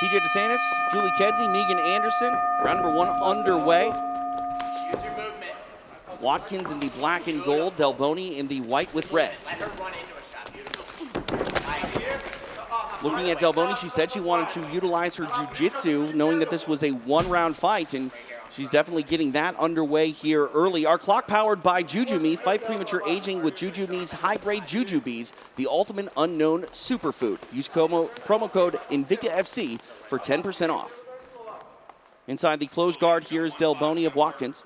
TJ DeSantis, Julie Kedzie, Megan Anderson. Round number 1 underway. Watkins in the black and gold, Delboni in the white with red. Looking at Delboni, she said she wanted to utilize her jiu-jitsu, knowing that this was a one-round fight, and she's definitely getting that underway here early. Our clock powered by Jujumi. Fight premature aging with Jujumi's high-grade Jujubes, the ultimate unknown superfood. Use promo code Invicta FC for 10% off. Inside the closed guard, here is Delboni of Watkins.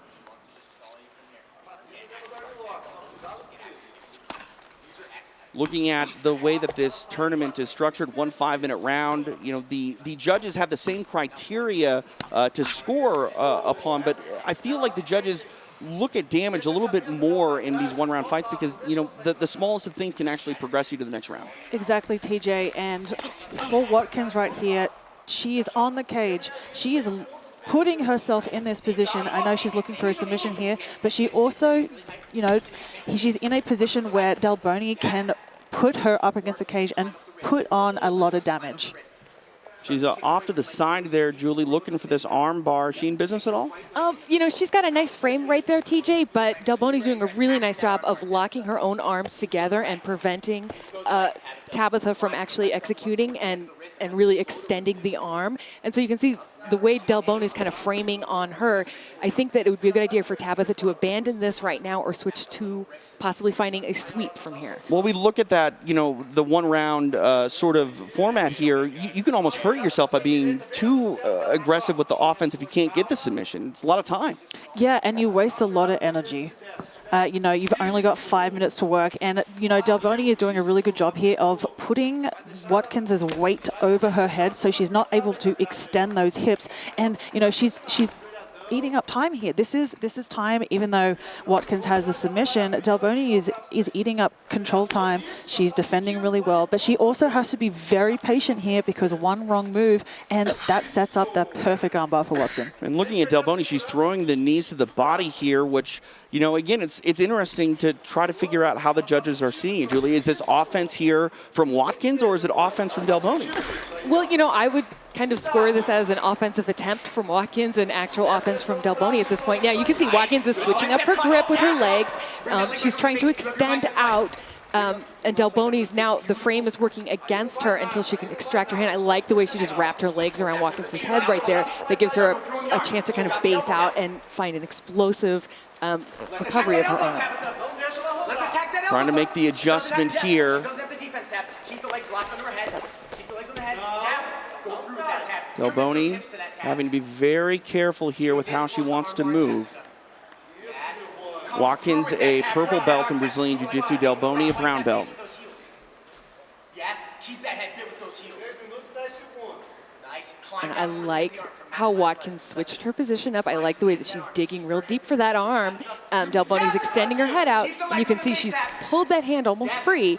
Looking at the way that this tournament is structured, 1 5-minute round, you know, the judges have the same criteria to score upon, but I feel like the judges look at damage a little bit more in these one-round fights because, you know, the smallest of things can actually progress you to the next round. Exactly, TJ, and for Watkins right here, she is on the cage. She is putting herself in this position. I know she's looking for a submission here, but she also, you know, she's in a position where Delboni can put her up against the cage and put on a lot of damage. She's off to the side there, Julie, looking for this arm bar. Is she in business at all? You know, she's got a nice frame right there, TJ, but Delboni's doing a really nice job of locking her own arms together and preventing Tabitha from actually executing and really extending the arm. And so you can see the way Delboni is kind of framing on her. I think that it would be a good idea for Tabitha to abandon this right now or switch to possibly finding a sweep from here. Well, we look at that, you know, the one-round sort of format here. You can almost hurt yourself by being too aggressive with the offense if you can't get the submission. It's a lot of time. Yeah, and you waste a lot of energy. You know, you've only got 5 minutes to work, and, you know, Delboni is doing a really good job here of putting Watkins' weight over her head so she's not able to extend those hips. And, you know, she's eating up time here. This is time, even though Watkins has a submission, Delboni is eating up control time. She's defending really well, but she also has to be very patient here because one wrong move, and that sets up the perfect armbar for Watson. And looking at Delboni, she's throwing the knees to the body here, which, you know, again, it's interesting to try to figure out how the judges are seeing it. Julie, is this offense here from Watkins or is it offense from Delboni? Well, you know, I would kind of score this as an offensive attempt from Watkins and actual offense from Delboni at this point. Yeah, you can see Watkins is switching up her grip with her legs. She's trying to extend out. And Delboni's now, the frame is working against her until she can extract her hand. I like the way she just wrapped her legs around Watkins' head right there. That gives her a chance to kind of base out and find an explosive recovery of her arm. Trying to make the adjustment here. Delboni having to be very careful here with how she wants to move. Watkins, a purple belt in Brazilian Jiu-Jitsu. Delboni, a brown belt. And I like how Watkins switched her position up. I like the way that she's digging real deep for that arm. Delboni's extending her head out, and you can see she's pulled that hand almost free.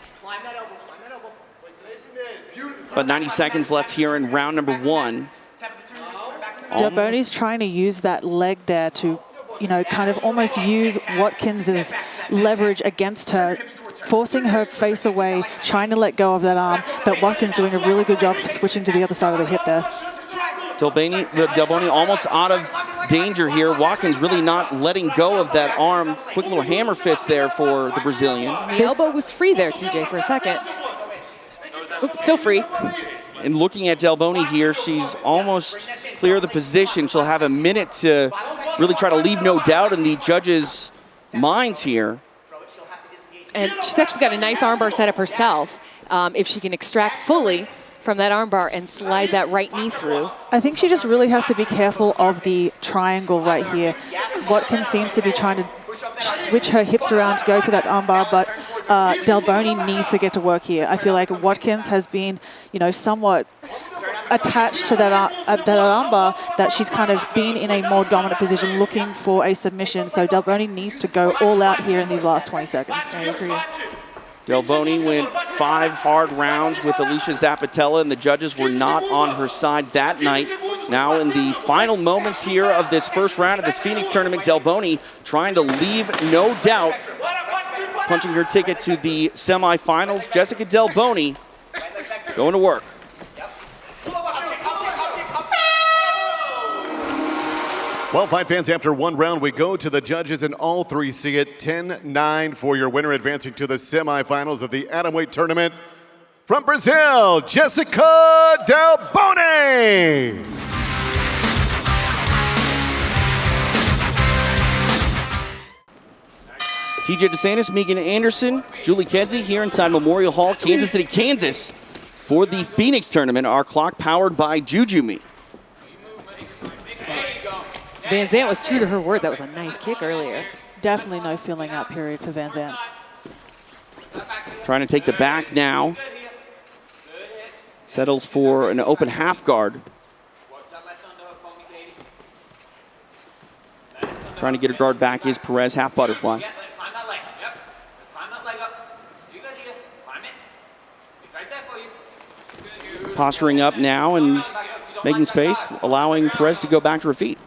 But 90 seconds left here in round number 1. Delboni's trying to use that leg there to, you know, kind of almost use Watkins' leverage against her, forcing her face away, trying to let go of that arm, but Watkins doing a really good job of switching to the other side of the hip there. Delboni almost out of danger here. Watkins really not letting go of that arm. Quick little hammer fist there for the Brazilian. The elbow was free there, TJ, for a second. Oops, still free. And looking at Delboni here, she's almost clear of the position. She'll have a minute to really try to leave no doubt in the judges' minds here. And she's actually got a nice armbar set up herself. If she can extract fully from that armbar and slide that right knee through. I think she just really has to be careful of the triangle right here. Watkins seems to be trying to switch her hips around to go for that armbar, but Delboni needs to get to work here. I feel like Watkins has been, you know, somewhat attached to that armbar, that she's kind of been in a more dominant position looking for a submission. So Delboni needs to go all out here in these last 20 seconds. I agree. Delboni went 5 hard rounds with Alicia Zappitella, and the judges were not on her side that night. Now in the final moments here of this first round of this Phoenix tournament, Delboni trying to leave no doubt, punching her ticket to the semifinals. Jéssica Delboni going to work. Well, fight fans, after one round, we go to the judges, and all three see it 10-9 for your winner, advancing to the semifinals of the atomweight tournament. From Brazil, Jéssica Delboni. TJ DeSantis, Megan Anderson, Julie Kedzie here inside Memorial Hall, Kansas City, Kansas, for the Phoenix tournament. Our clock powered by Jujumi. Van Zandt was true to her word. That was a nice kick earlier. Definitely no filling out period for Van Zandt. Trying to take the back now. Settles for an open half guard. Trying to get her guard back is Perez, half butterfly. Posturing up now and making space, allowing Perez to go back to her feet.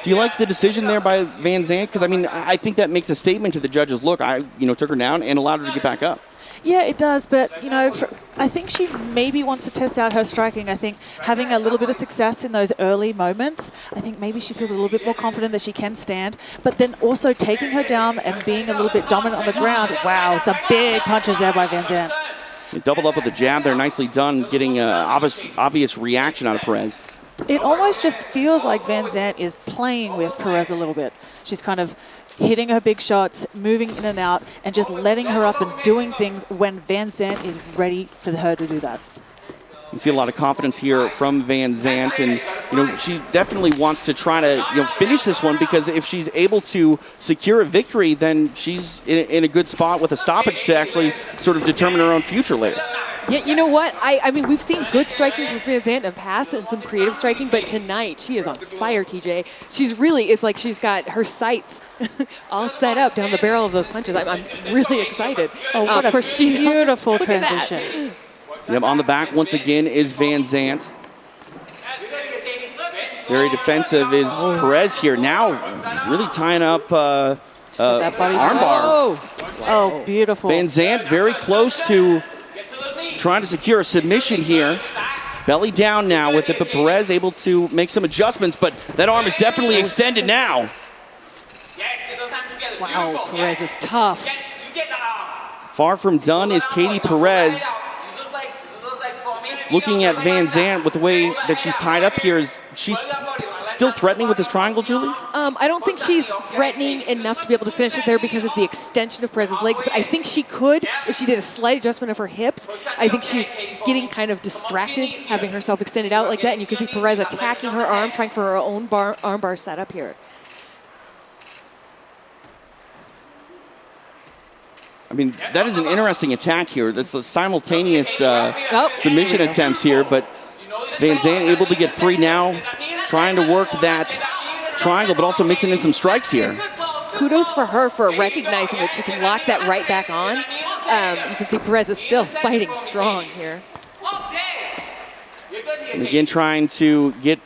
Do you like the decision there by Van Zandt? Because, I mean, I think that makes a statement to the judges. Look, I took her down and allowed her to get back up. Yeah, it does, but, I think she maybe wants to test out her striking. I think having a little bit of success in those early moments, I think maybe she feels a little bit more confident that she can stand, but then also taking her down and being a little bit dominant on the ground. Wow, some big punches there by Van Zandt. Doubled up with the jab there, nicely done, getting obvious reaction out of Perez. It almost just feels like Van Zandt is playing with Perez a little bit. She's kind of hitting her big shots, moving in and out, and just letting her up and doing things when Van Zandt is ready for her to do that. You see a lot of confidence here from Van Zandt, and she definitely wants to try to finish this one, because if she's able to secure a victory, then she's in a good spot with a stoppage to actually sort of determine her own future later. Yeah, you know what? I mean, we've seen good striking from Van Zandt in the past and some creative striking, but tonight she is on fire, TJ. She's really, it's like she's got her sights all set up down the barrel of those punches. I'm really excited. Oh, what a beautiful transition. Yep, on the back once again is Van Zandt. Very defensive is Perez here. Now really tying up armbar. Oh, beautiful. Van Zandt very close to trying to secure a submission here. Belly down now with it, but Perez able to make some adjustments, but that arm is definitely extended now. Wow, Perez is tough. Far from done is Katie Perez. Looking at Van Zandt with the way that she's tied up here, is she's still threatening with this triangle, Julie? I don't think she's threatening enough to be able to finish it there because of the extension of Perez's legs, but I think she could if she did a slight adjustment of her hips. I think she's getting kind of distracted, having herself extended out like that, and you can see Perez attacking her arm, trying for her own armbar setup here. I mean, that is an interesting attack here. That's the simultaneous submission attempts here, but Van Zandt able to get free now, trying to work that triangle, but also mixing in some strikes here. Kudos for her for recognizing that she can lock that right back on. You can see Perez is still fighting strong here. And again, trying to get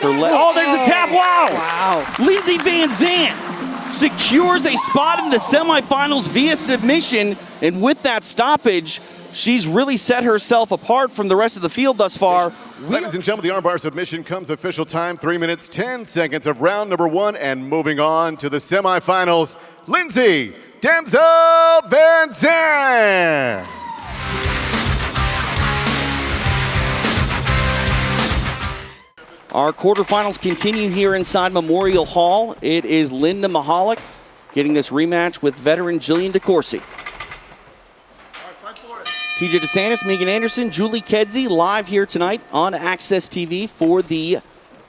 her leg. Oh, there's a tap. Wow. Lindsay Van Zandt secures a spot in the semifinals via submission, and with that stoppage, she's really set herself apart from the rest of the field thus far. Ladies and gentlemen, the armbar submission comes official time, 3 minutes, 10 seconds of round number 1, and moving on to the semifinals, Lindsay Damsel Van Zandt. Our quarterfinals continue here inside Memorial Hall. It is Linda Mahalik getting this rematch with veteran Jillian DeCoursey. TJ DeSantis, Megan Anderson, Julie Kedzie live here tonight on Access TV for the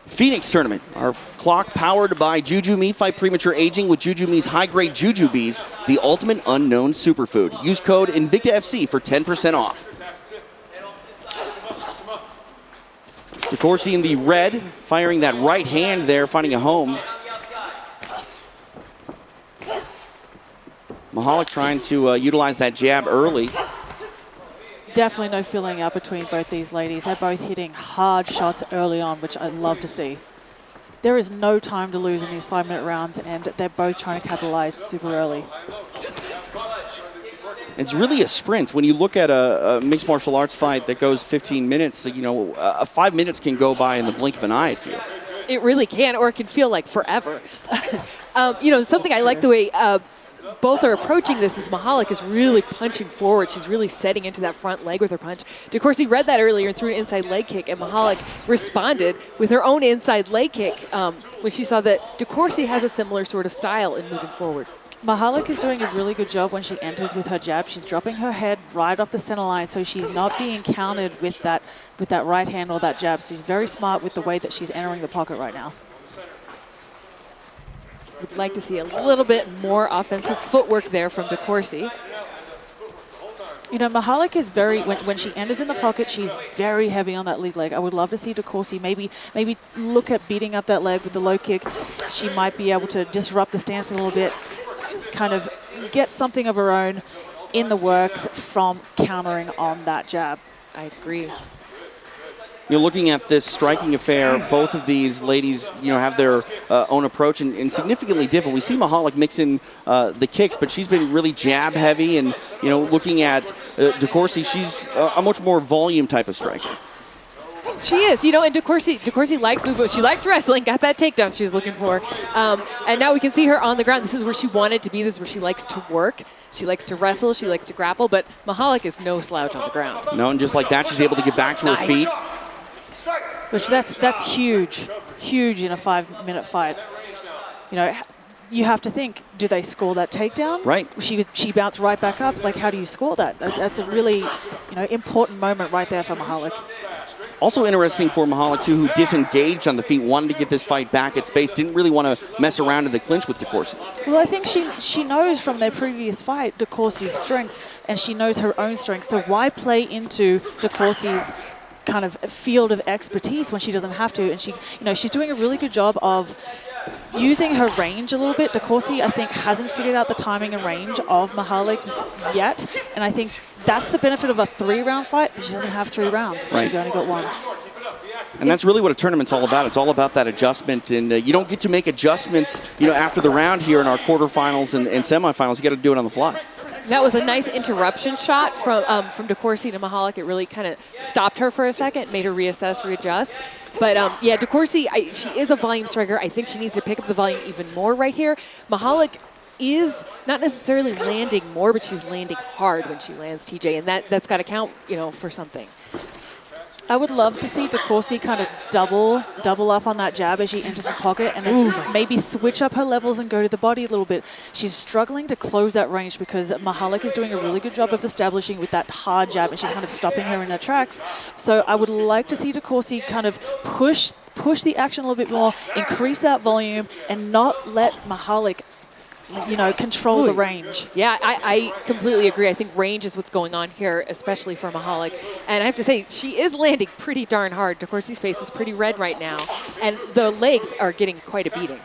Phoenix tournament. Our clock powered by Jujumi. Fight premature aging with Jujumi's high-grade Jujubes, the ultimate unknown superfood. Use code Invicta FC for 10% off. DeCoursey in the red, firing that right hand there, finding a home. Mahalik trying to utilize that jab early. Definitely no filling out between both these ladies. They're both hitting hard shots early on, which I love to see. There is no time to lose in these 5-minute rounds, and they're both trying to capitalize super early. It's really a sprint. When you look at a mixed martial arts fight that goes 15 minutes, 5 minutes can go by in the blink of an eye, it feels. It really can, or it can feel like forever. You know, something I like the way both are approaching this is Mahalik is really punching forward. She's really setting into that front leg with her punch. DeCoursey read that earlier and threw an inside leg kick, and Mahalik responded with her own inside leg kick when she saw that DeCoursey has a similar sort of style in moving forward. Mahalik is doing a really good job when she enters with her jab. She's dropping her head right off the center line, so she's not being countered with that right hand or that jab. So she's very smart with the way that she's entering the pocket right now. Would like to see a little bit more offensive footwork there from DeCoursey. You know, Mahalik is very, when she enters in the pocket, she's very heavy on that lead leg. I would love to see DeCoursey maybe look at beating up that leg with the low kick. She might be able to disrupt the stance a little bit, kind of get something of her own in the works from countering on that jab. I agree. You're looking at this striking affair. Both of these ladies, you know, have their own approach and significantly different. We see Mahalik mix in the kicks, but she's been really jab heavy. And, you know, looking at DeCoursey, she's a much more volume type of striker. She is, you know, and DeCoursey likes movement. She likes wrestling, got that takedown she was looking for. And now we can see her on the ground. This is where she wanted to be. This is where she likes to work. She likes to wrestle. She likes to grapple. But Mahalik is no slouch on the ground. No, and just like that, she's able to get back to her feet. Which that's huge in a 5-minute fight. You know, you have to think, do they score that takedown? Right. She bounced right back up. Like, how do you score that? That's a really, you know, important moment right there for Mahalik. Also interesting for Mahalik, too, who disengaged on the feet, wanted to get this fight back at space, didn't really want to mess around in the clinch with DeCoursey. Well, I think she knows from their previous fight DeCoursey's strengths, and she knows her own strengths. So why play into DeCoursey's kind of field of expertise when she doesn't have to? And she, you know, she's doing a really good job of using her range a little bit. DeCoursey, I think, hasn't figured out the timing and range of Mahalik yet, and I think that's the benefit of a 3-round fight, but she doesn't have 3 rounds. Right. She's only got 1. And that's really what a tournament's all about. It's all about that adjustment, and you don't get to make adjustments, you know, after the round here in our quarterfinals and semifinals. You got to do it on the fly. That was a nice interruption shot from DeCoursey to Mahalik. It really kind of stopped her for a second, made her reassess, readjust. But yeah, DeCoursey, she is a volume striker. I think she needs to pick up the volume even more right here. Mahalik is not necessarily landing more, but she's landing hard when she lands, TJ, and that's got to count, you know, for something. I would love to see DeCoursey kind of double up on that jab as she enters the pocket, and then maybe switch up her levels and go to the body a little bit. She's struggling to close that range because Mahalik is doing a really good job of establishing with that hard jab, and she's kind of stopping her in her tracks. So I would like to see DeCoursey kind of push the action a little bit more, increase that volume, and not let Mahalik, you know, control the range. Yeah, I completely agree. I think range is what's going on here, especially for Mahalik. And I have to say, she is landing pretty darn hard. DeCoursey's face is pretty red right now, and the legs are getting quite a beating.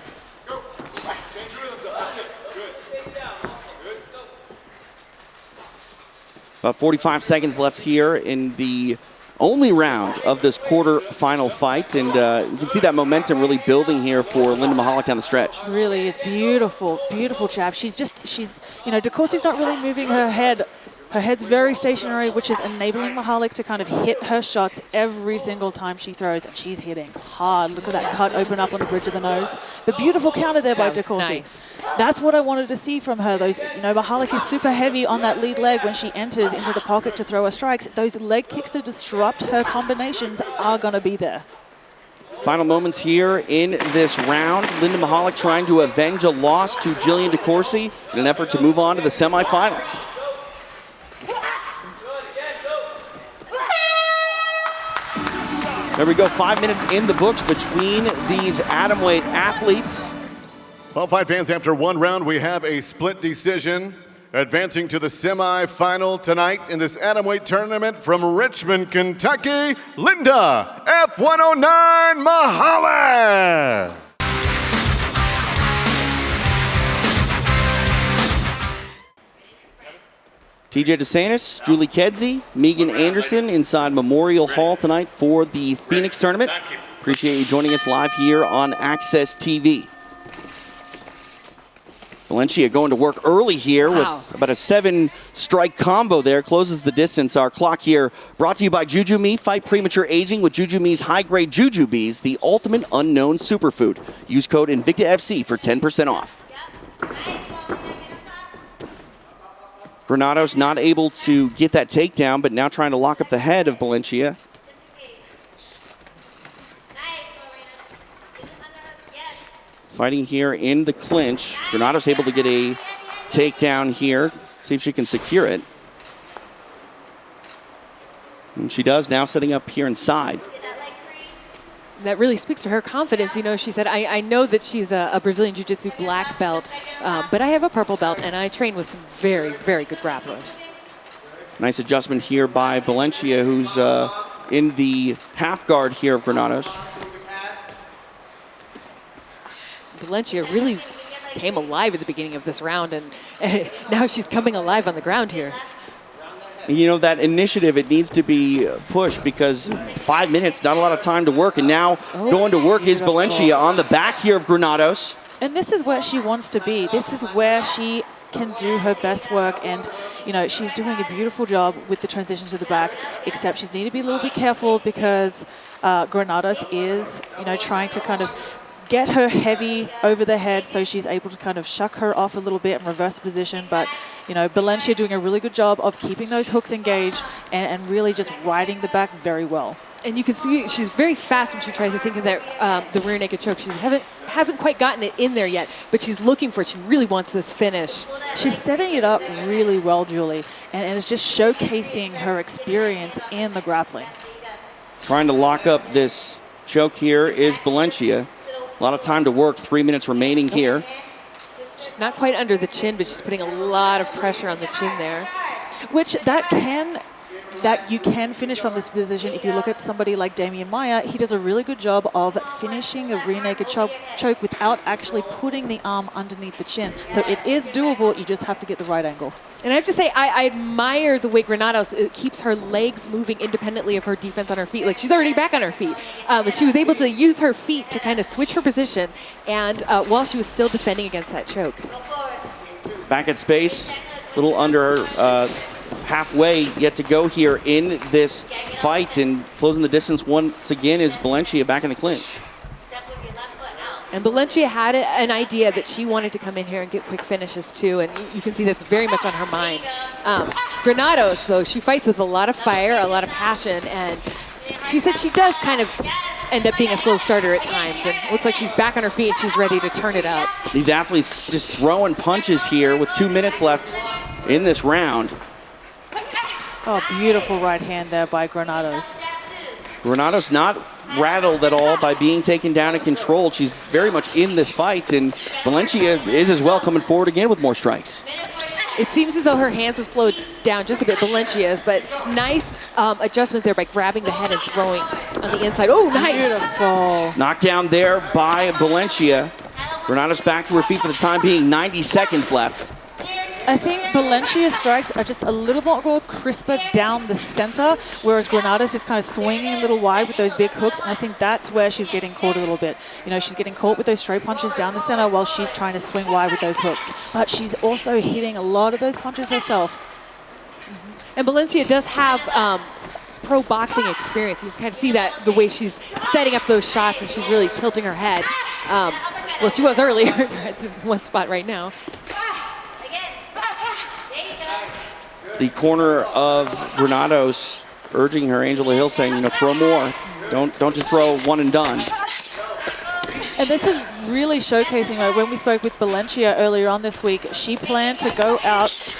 About 45 seconds left here in the only round of this quarterfinal fight, and you can see that momentum really building here for Linda Mahalik down the stretch. It really is beautiful, beautiful jab. She's, you know, DeCoursey's not really moving her head. Her head's very stationary, which is enabling Mahalik to kind of hit her shots every single time she throws, and she's hitting hard. Look at that cut open up on the bridge of the nose. The beautiful counter there by DeCoursey. Nice. That's what I wanted to see from her. Those, you know, Mahalik is super heavy on that lead leg when she enters into the pocket to throw her strikes. Those leg kicks to disrupt her combinations are going to be there. Final moments here in this round. Linda Mahalik trying to avenge a loss to Jillian DeCoursey in an effort to move on to the semifinals. There we go, 5 minutes in the books between these atomweight athletes. Well, fight fans, after 1 round, we have a split decision. Advancing to the semifinal tonight in this atomweight tournament from Richmond, Kentucky, Linda F109 Mahalik. TJ DeSantis, Julie Kedzie, Megan Anderson inside Memorial Hall tonight for the Phoenix tournament. Appreciate you joining us live here on Access TV. Valencia going to work early here Wow. with about a 7-strike combo there. Closes the distance. Our clock here brought to you by Juju Me. Fight premature aging with Juju Me's high-grade Juju Bees, the ultimate unknown superfood. Use code Invicta FC for 10% off. Granados not able to get that takedown, but now trying to lock up the head of Valencia. Fighting here in the clinch. Granados able to get a takedown here. See if she can secure it. And she does, now setting up here inside. That really speaks to her confidence. You know, she said, I know that she's a Brazilian Jiu-Jitsu black belt, but I have a purple belt, and I train with some very, very good grapplers. Nice adjustment here by Valencia, who's in the half guard here of Granados. Valencia really came alive at the beginning of this round, and now she's coming alive on the ground here. You know, that initiative, it needs to be pushed because 5 minutes, not a lot of time to work. And now going to work is Valencia on the back here of Granados. And this is where she wants to be. This is where she can do her best work. And, you know, she's doing a beautiful job with the transition to the back, except she's need to be a little bit careful because Granados is, you know, trying to kind of get her heavy over the head so she's able to kind of shuck her off a little bit and reverse position. But, you know, Valencia doing a really good job of keeping those hooks engaged and really just riding the back very well. And you can see she's very fast when she tries to sink in there, the rear naked choke. She hasn't quite gotten it in there yet, but she's looking for it. She really wants this finish. She's setting it up really well, Julie, and it's just showcasing her experience in the grappling. Trying to lock up this choke here is Valencia. A lot of time to work, 3 minutes remaining here. She's not quite under the chin, but she's putting a lot of pressure on the chin there. Which you can finish from this position. If you look at somebody like Damian Maia, he does a really good job of finishing a rear naked choke without actually putting the arm underneath the chin. So it is doable, you just have to get the right angle. And I have to say, I admire the way Granados keeps her legs moving independently of her defense on her feet. Like, she's already back on her feet. She was able to use her feet to kind of switch her position, and while she was still defending against that choke. Back at space, a little under halfway yet to go here in this fight, and closing the distance once again is Valencia back in the clinch. And Valencia had an idea that she wanted to come in here and get quick finishes too, and you can see that's very much on her mind. Granados, though, she fights with a lot of fire, a lot of passion, and she said she does kind of end up being a slow starter at times, and it looks like she's back on her feet and she's ready to turn it up. These athletes just throwing punches here with 2 minutes left in this round. Oh, beautiful right hand there by Granados. Granados not rattled at all by being taken down and controlled. She's very much in this fight, and Valencia is as well coming forward again with more strikes. It seems as though her hands have slowed down just a bit, Valencia's, but nice adjustment there by grabbing the head and throwing on the inside. Oh, nice. Beautiful. Knocked down there by Valencia. Granados back to her feet for the time being, 90 seconds left. I think Valencia's strikes are just a little more crisper down the center, whereas Granados is kind of swinging a little wide with those big hooks, and I think that's where she's getting caught a little bit. You know, she's getting caught with those straight punches down the center while she's trying to swing wide with those hooks. But she's also hitting a lot of those punches herself. And Valencia does have pro boxing experience. You can kind of see that the way she's setting up those shots, and she's really tilting her head. Well, she was earlier. It's in one spot right now. The corner of Granados urging her, Angela Hill saying, you know, throw more. Don't just throw one and done. And this is really showcasing, like, when we spoke with Valencia earlier on this week, she planned to go out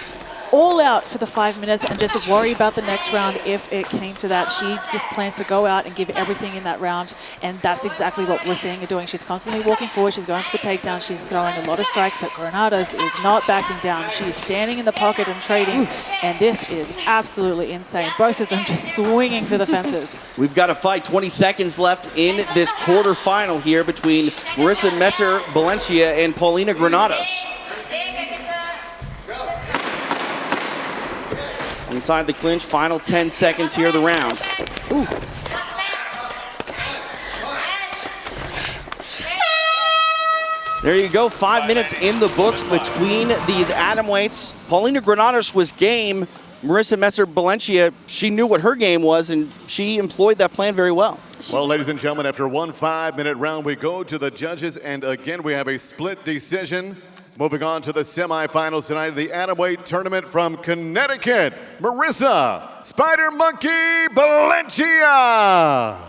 all out for the 5 minutes and just worry about the next round if it came to that. She just plans to go out and give everything in that round, and that's exactly what we're seeing her doing. She's constantly walking forward, she's going for the takedown, she's throwing a lot of strikes, but Granados is not backing down. She is standing in the pocket and trading, and this is absolutely insane. Both of them just swinging for the fences. We've got a fight, 20 seconds left in this quarterfinal here between Marissa Messer-Valencia and Paulina Granados. Inside the clinch, final 10 seconds here of the round. Ooh. There you go, 5 minutes in the books between these atomweights. Paulina Granados was game. Marissa Messer-Valencia, she knew what her game was, and she employed that plan very well. Well, ladies and gentlemen, after one 5-minute round, we go to the judges, and again, we have a split decision. Moving on to the semifinals tonight of the atomweight tournament from Connecticut, Marissa Spider Monkey Valencia.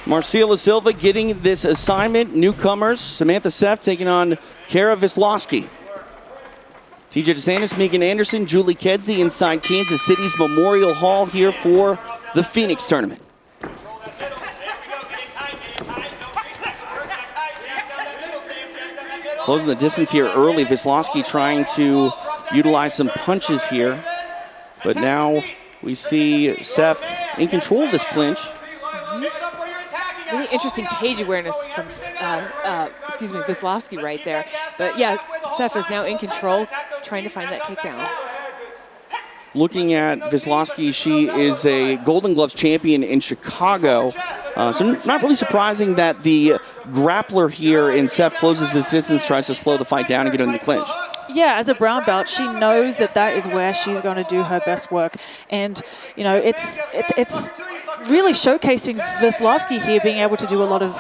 Marcela Silva getting this assignment. Newcomers, Samantha Seff taking on Kara Wisłowski. TJ DeSantis, Megan Anderson, Julie Kedzie inside Kansas City's Memorial Hall here for the Phoenix tournament. Closing the distance here early. Wisłowski trying to utilize some punches here. But now we see Seff in control of this clinch. Really interesting cage awareness from, Wisłowski right there. But yeah, Seff is now in control, trying to find that takedown. Looking at Wisłowski, she is a Golden Gloves champion in Chicago. So not really surprising that the grappler here in Seff closes this distance, tries to slow the fight down and get in the clinch. Yeah, as a brown belt, she knows that that is where she's going to do her best work. And, you know, it's really showcasing Wisłowski here being able to do a lot of,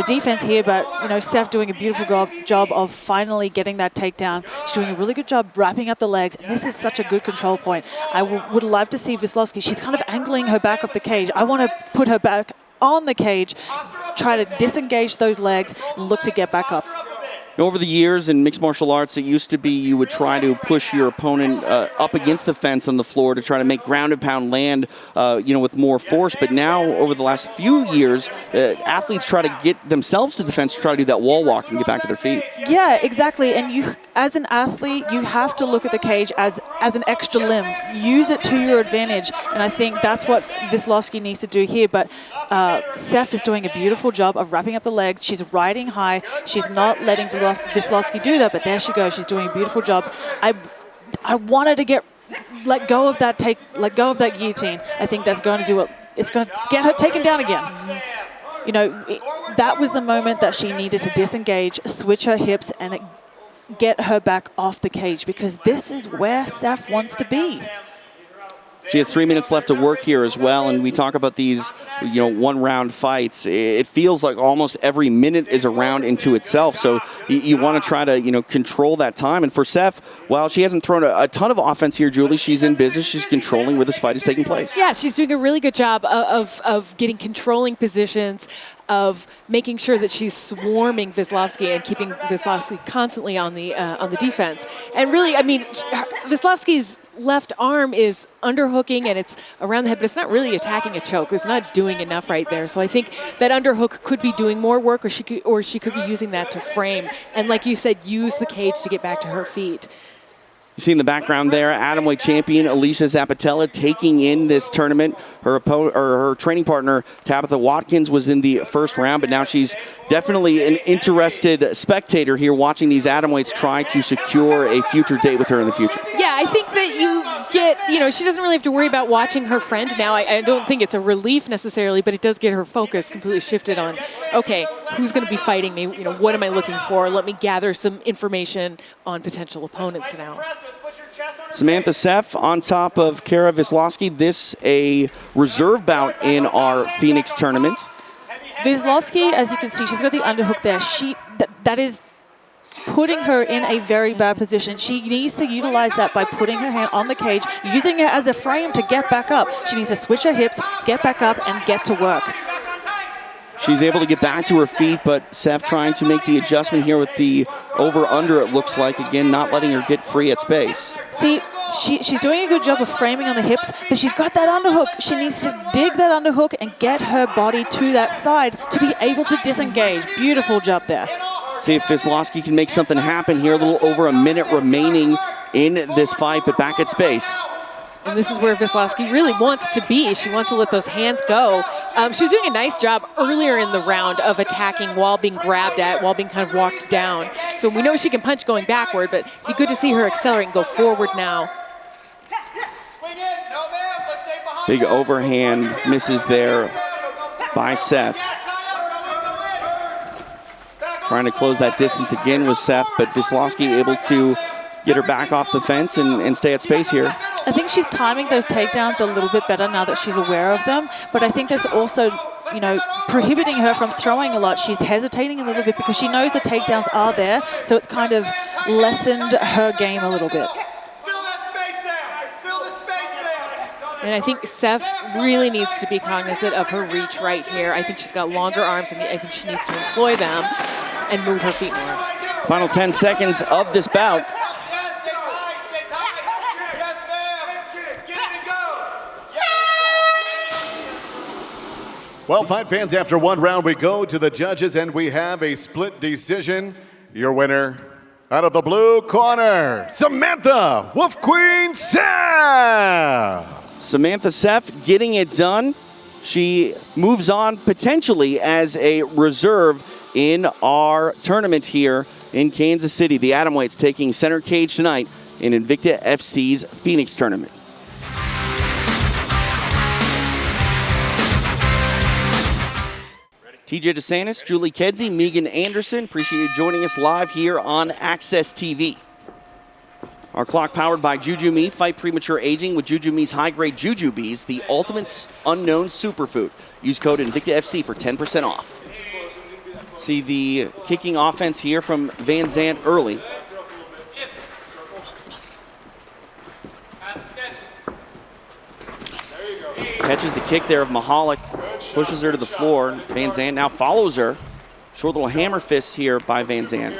defense here, but, Seff doing a beautiful job of finally getting that takedown. She's doing a really good job wrapping up the legs, and this is such a good control point. I would love to see Wisłowski. She's kind of angling her back off the cage. I want to put her back on the cage, try to disengage those legs, and look to get back up. Over the years in mixed martial arts, it used to be you would try to push your opponent up against the fence on the floor to try to make ground and pound land, with more force. But now, over the last few years, athletes try to get themselves to the fence to try to do that wall walk and get back to their feet. Yeah, exactly. And you, as an athlete, you have to look at the cage as an extra limb. Use it to your advantage. And I think that's what Wisłowski needs to do here. But Seff is doing a beautiful job of wrapping up the legs. She's riding high. She's not letting Wisłowski do that, but there she goes. She's doing a beautiful job. I wanted to let go of that guillotine. I think that's going to do it. It's going to get her taken down again. That was the moment that she needed to disengage, switch her hips, and get her back off the cage, because this is where Seff wants to be. She has 3 minutes left to work here as well, and we talk about these, one-round fights. It feels like almost every minute is a round into itself, so you want to try to, control that time. And for Seff, while she hasn't thrown a ton of offense here, Julie, she's in business. She's controlling where this fight is taking place. Yeah, she's doing a really good job of getting controlling positions, of making sure that she's swarming Wisłowski and keeping Wisłowski constantly on the defense. And really, Wisłowski's left arm is underhooking and it's around the head, but it's not really attacking a choke. It's not doing enough right there. So I think that underhook could be doing more work, or she could be using that to frame. And like you said, use the cage to get back to her feet. You see in the background there, atomweight champion Alicia Zappitella taking in this tournament. Her training partner, Tabitha Watkins, was in the first round, but now she's definitely an interested spectator here watching these atomweights try to secure a future date with her in the future. Yeah, I think that you get, she doesn't really have to worry about watching her friend now. I don't think it's a relief necessarily, but it does get her focus completely shifted on, okay, who's going to be fighting me? What am I looking for? Let me gather some information on potential opponents now. Samantha Seff on top of Kara Wisłowski. This a reserve bout in our Phoenix tournament. Wisłowski, as you can see, she's got the underhook there. That is putting her in a very bad position. She needs to utilize that by putting her hand on the cage, using it as a frame to get back up. She needs to switch her hips, get back up, and get to work. She's able to get back to her feet, but Seff trying to make the adjustment here with the over-under, it looks like. Again, not letting her get free at space. See, she's doing a good job of framing on the hips, but she's got that underhook. She needs to dig that underhook and get her body to that side to be able to disengage. Beautiful job there. See if Wisłowski can make something happen here. A little over a minute remaining in this fight, but back at space. And this is where Wisłowski really wants to be. She wants to let those hands go. She was doing a nice job earlier in the round of attacking while being grabbed at, while being kind of walked down. So we know she can punch going backward, but it'd be good to see her accelerate and go forward now. Big overhand misses there by Seth. Trying to close that distance again with Seth, but Wisławski able to get her back off the fence and stay at space here. I think she's timing those takedowns a little bit better now that she's aware of them, but I think that's also, you know, prohibiting her from throwing a lot. She's hesitating a little bit because she knows the takedowns are there, so it's kind of lessened her game a little bit. And I think Seth really needs to be cognizant of her reach right here. I think she's got longer arms, and I think she needs to employ them and move her feet more. Final 10 seconds of this bout. Well, fight fans, after one round, we go to the judges, and we have a split decision. Your winner, out of the blue corner, Samantha Wolf Queen Seth. Samantha Seth getting it done. She moves on potentially as a reserve in our tournament here in Kansas City. The Atomweights taking center cage tonight in Invicta FC's Phoenix tournament. TJ DeSantis, Julie Kedzie, Megan Anderson, appreciate you joining us live here on Access TV. Our clock powered by Juju Me. Fight premature aging with Juju Me's high-grade Juju Bees, the ultimate unknown superfood. Use code Invicta FC for 10% off. See the kicking offense here from Van Zandt early. Catches the kick there of Mahalik, pushes her to the floor. Van Zandt now follows her. Short little hammer fists here by Van Zandt.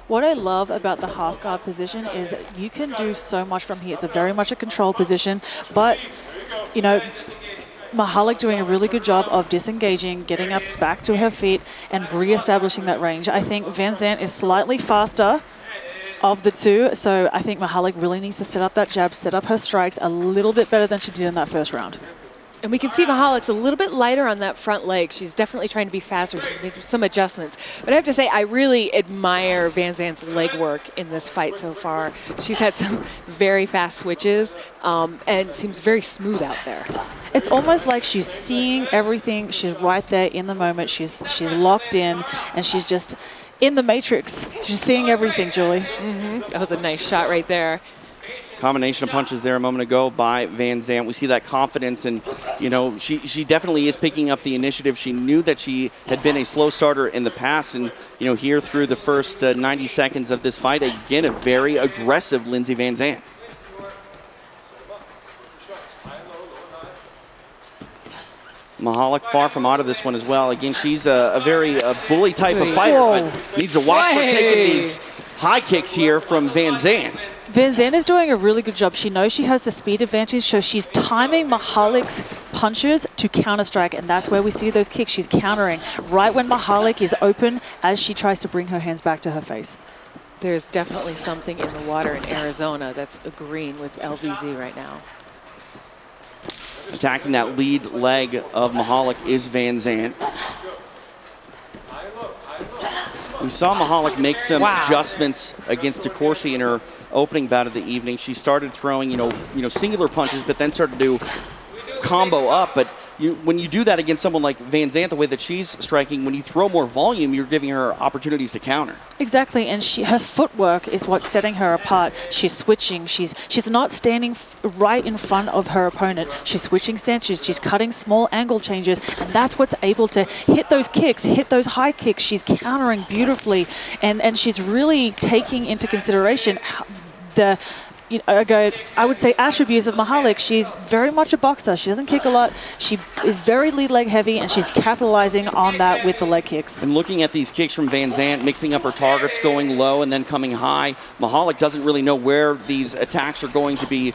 What I love about the half guard position is you can do so much from here. It's very much a control position, but, you know, Mahalik doing a really good job of disengaging, getting up back to her feet, and reestablishing that range. I think Van Zandt is slightly faster of the two, so I think Mahalik really needs to set up that jab, set up her strikes a little bit better than she did in that first round. And we can see Mahalik's a little bit lighter on that front leg. She's definitely trying to be faster. She's making some adjustments. But I have to say, I really admire Van Zandt's leg work in this fight so far. She's had some very fast switches and seems very smooth out there. It's almost like she's seeing everything. She's right there in the moment. She's locked in, and she's just in the matrix. She's seeing everything, Julie. That was a nice shot right there. Combination of punches there a moment ago by Van Zandt. We see that confidence, and you know she definitely is picking up the initiative. She knew that she had been a slow starter in the past, and you know here through the first 90 seconds of this fight, again a very aggressive Lindsey Van Zandt. Mahalik far from out of this one as well. Again, she's a very bully type of fighter, but needs to watch for taking these high kicks here from Van Zandt. Van Zandt is doing a really good job. She knows she has the speed advantage, so she's timing Mahalik's punches to counter-strike, and that's where we see those kicks. She's countering right when Mahalik is open as she tries to bring her hands back to her face. There's definitely something in the water in Arizona that's agreeing with LVZ right now. Attacking that lead leg of Mahalik is Van Zandt. We saw Mahalik make some adjustments against DeCoursey in her opening bout of the evening. She started throwing, you know, singular punches, but then started to combo up. But when you do that against someone like Van Zandt, the way that she's striking, when you throw more volume, you're giving her opportunities to counter. Exactly, and her footwork is what's setting her apart. She's switching. She's not standing right in front of her opponent. She's switching stances. She's cutting small angle changes, and that's what's able to hit those kicks, hit those high kicks. She's countering beautifully, and she's really taking into consideration the I would say attributes of Mahalik. She's very much a boxer. She doesn't kick a lot. She is very lead leg heavy, and she's capitalizing on that with the leg kicks. And looking at these kicks from Van Zandt, mixing up her targets, going low and then coming high, Mahalik doesn't really know where these attacks are going to be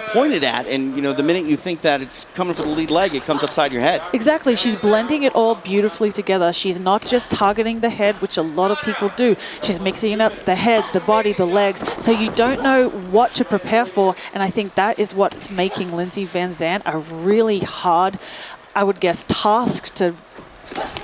pointed at. And you know, the minute you think that it's coming for the lead leg, it comes upside your head. Exactly. She's blending it all beautifully together. She's not just targeting the head, which a lot of people do. She's mixing up the head, the body, the legs. So you don't know what to prepare for, and I think that is what's making Lindsey Van Zandt a really hard, I would guess, task to,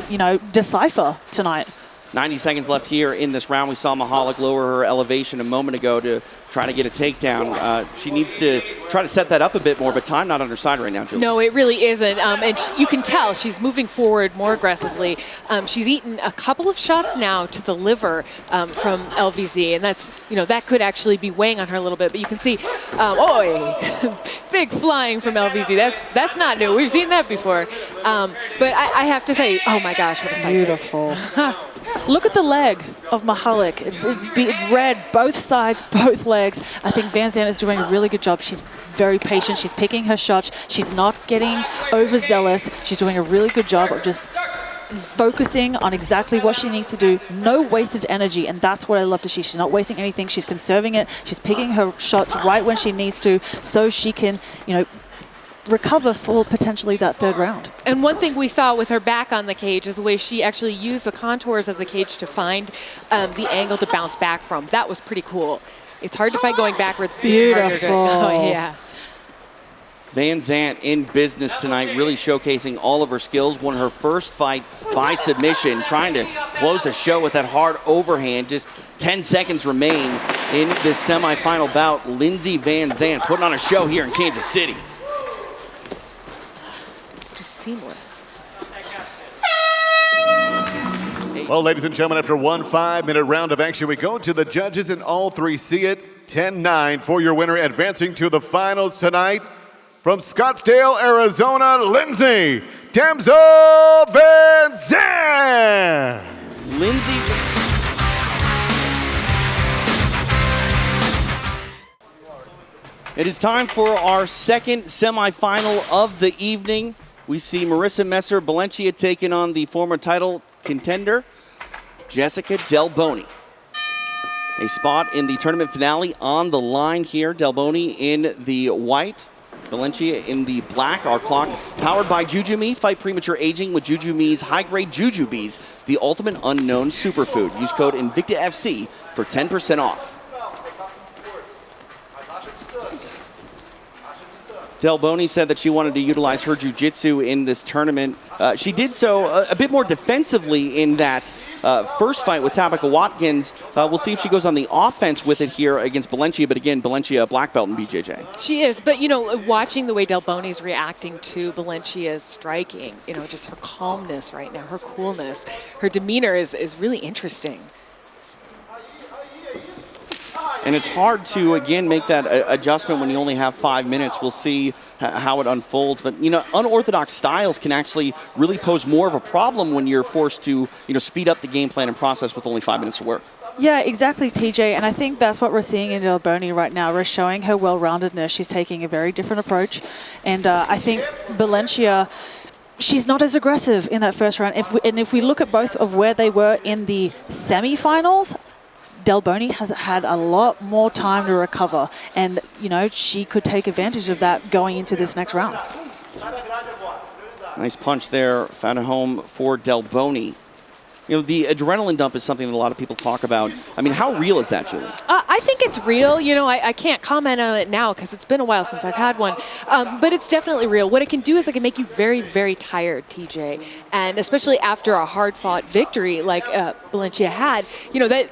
you know, decipher tonight. 90 seconds left here in this round. We saw Mahalik lower her elevation a moment ago to try to get a takedown. She needs to try to set that up a bit more, but time not on her side right now, Jillian. No, it really isn't. And you can tell she's moving forward more aggressively. She's eaten a couple of shots now to the liver from LVZ, and that's, that could actually be weighing on her a little bit. But you can see, big flying from LVZ. That's not new. We've seen that before. But I have to say, oh my gosh, what a sight. Beautiful. Look at the leg of Mahalik. It's red, both sides, both legs. I think Van Zandt is doing a really good job. She's very patient. She's picking her shots. She's not getting overzealous. She's doing a really good job of just focusing on exactly what she needs to do. No wasted energy, and that's what I love to see. She's not wasting anything. She's conserving it. She's picking her shots right when she needs to, so she can, recover for potentially that third round. And one thing we saw with her back on the cage is the way she actually used the contours of the cage to find the angle to bounce back from. That was pretty cool. It's hard to fight going backwards. Beautiful. Oh, yeah. Van Zandt in business tonight, really showcasing all of her skills. Won her first fight by submission, trying to close the show with that hard overhand. Just 10 seconds remain in this semifinal bout. Lindsey Van Zandt putting on a show here in Kansas City. It's just seamless. Well, ladies and gentlemen, after one 5-minute round of action, we go to the judges, and all three see it. 10-9 for your winner, advancing to the finals tonight. From Scottsdale, Arizona, Lindsey Damsel Van Zandt. Lindsey. It is time for our second semifinal of the evening. We see Marissa Messer-Balencia taking on the former title contender, Jéssica Delboni. A spot in the tournament finale on the line here. Delboni in the white, Balencia in the black. Our clock powered by Jujumi. Fight premature aging with Jujumi's high-grade Jujubes, the ultimate unknown superfood. Use code Invicta FC for 10% off. Delboni said that she wanted to utilize her jiu-jitsu in this tournament. She did so a bit more defensively in that first fight with Tabitha Watkins. We'll see if she goes on the offense with it here against Balencia, but again, Balencia a black belt in BJJ. She is, but watching the way Delboni's reacting to Balencia's striking, just her calmness right now, her coolness, her demeanor is really interesting. And it's hard to, again, make that adjustment when you only have 5 minutes. We'll see how it unfolds. But, unorthodox styles can actually really pose more of a problem when you're forced to, speed up the game plan and process with only 5 minutes to work. Yeah, exactly, TJ. And I think that's what we're seeing in Delboni right now. We're showing her well-roundedness. She's taking a very different approach. And I think Balencia, she's not as aggressive in that first round. If we look at both of where they were in the semifinals, Delboni has had a lot more time to recover, and she could take advantage of that going into this next round. Nice punch there, found a home for Delboni. The adrenaline dump is something that a lot of people talk about. I mean, how real is that, Julie? I think it's real. I can't comment on it now because it's been a while since I've had one. But it's definitely real. What it can do is it can make you very, very tired, TJ. And especially after a hard-fought victory like Balencia had, that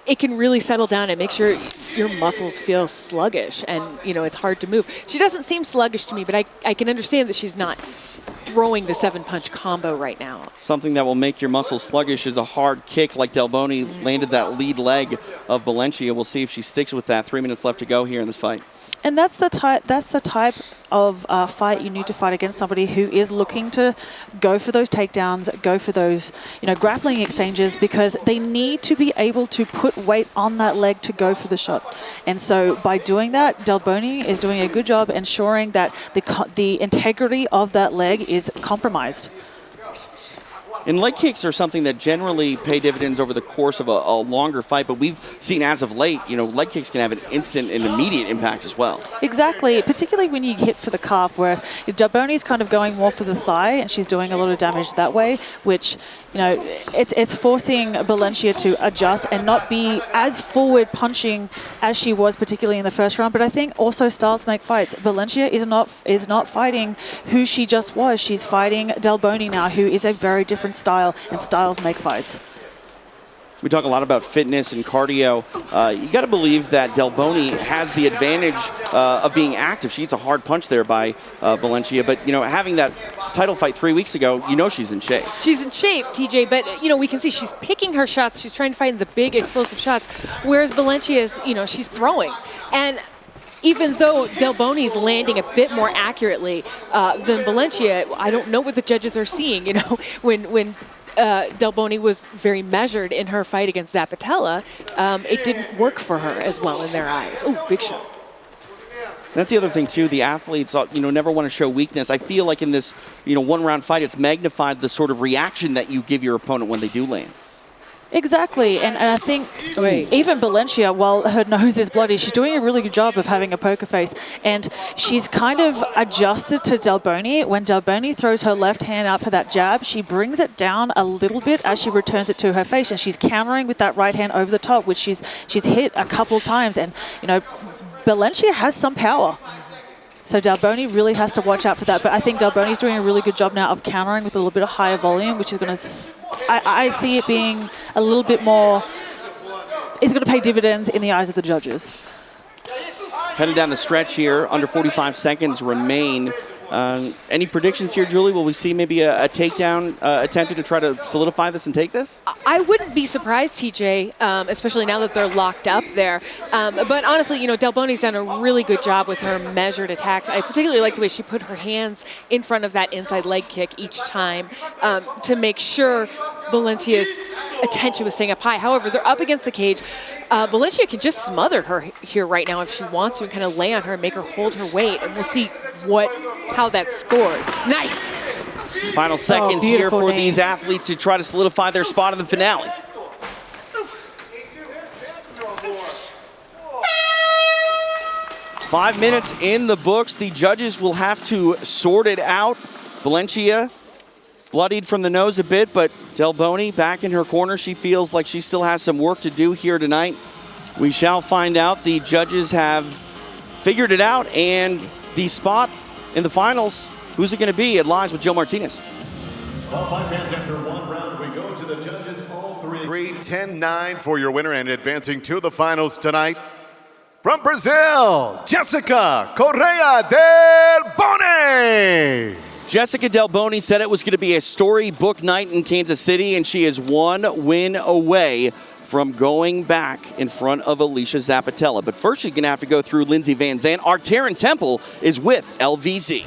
it can really settle down and make sure your muscles feel sluggish and, it's hard to move. She doesn't seem sluggish to me, but I can understand that she's not throwing the 7-punch combo right now. Something that will make your muscles sluggish is a hard kick like Delboni landed that lead leg of Balencia. We'll see if she sticks with that. 3 minutes left to go here in this fight. And that's the type of fight you need to fight against somebody who is looking to go for those takedowns, go for those grappling exchanges, because they need to be able to put weight on that leg to go for the shot. And so by doing that, Delboni is doing a good job ensuring that the integrity of that leg is compromised. And leg kicks are something that generally pay dividends over the course of a longer fight, but we've seen as of late, leg kicks can have an instant and immediate impact as well. Exactly, particularly when you hit for the calf, where Delboni's kind of going more for the thigh, and she's doing a lot of damage that way, which, it's forcing Balencia to adjust and not be as forward punching as she was, particularly in the first round. But I think also styles make fights. Balencia is not fighting who she just was. She's fighting Delboni now, who is a very different style, and styles make fights. We talk a lot about fitness and cardio. You got to believe that Delboni has the advantage of being active. She eats a hard punch there by Valencia, but having that title fight 3 weeks ago, she's in shape. She's in shape, TJ, but we can see she's picking her shots. She's trying to find the big explosive shots, whereas Valencia is, she's throwing. And even though Delboni's landing a bit more accurately than Valencia, I don't know what the judges are seeing. When Delboni was very measured in her fight against Zappitella, it didn't work for her as well in their eyes. Oh, big shot. That's the other thing, too. The athletes, never want to show weakness. I feel like in this, one-round fight, it's magnified the sort of reaction that you give your opponent when they do land. Exactly, and I think even Valencia, while her nose is bloody, she's doing a really good job of having a poker face, and she's kind of adjusted to Delboni. When Delboni throws her left hand out for that jab, she brings it down a little bit as she returns it to her face, and she's countering with that right hand over the top, which she's hit a couple times, and Valencia has some power. So Delboni really has to watch out for that. But I think Delboni's doing a really good job now of countering with a little bit of higher volume, which is going to, I see it being a little bit more, it's going to pay dividends in the eyes of the judges. Heading down the stretch here, under 45 seconds remain. Any predictions here, Julie? Will we see maybe a takedown attempted to try to solidify this and take this? I wouldn't be surprised, TJ, especially now that they're locked up there. But honestly, Delboni's done a really good job with her measured attacks. I particularly like the way she put her hands in front of that inside leg kick each time to make sure Valencia's attention was staying up high. However, they're up against the cage. Valencia can just smother her here right now if she wants to and kind of lay on her and make her hold her weight. And we'll see how that's scored. Nice. Final seconds here for these athletes to try to solidify their spot in the finale. Five minutes in the books. The judges will have to sort it out. Valencia bloodied from the nose a bit, but Delboni back in her corner. She feels like she still has some work to do here tonight. We shall find out. The judges have figured it out, and the spot in the finals, who's it going to be? It lies with Joe Martinez. All 5 fans after 1 round, we go to the judges, all three. 10-9 for your winner, and advancing to the finals tonight. From Brazil, Jéssica Delboni. Jéssica Delboni said it was going to be a storybook night in Kansas City, and she is 1 win away from going back in front of Alicia Zappitella. But first, she's going to have to go through Lindsey Van Zandt. Our Taryn Temple is with LVZ.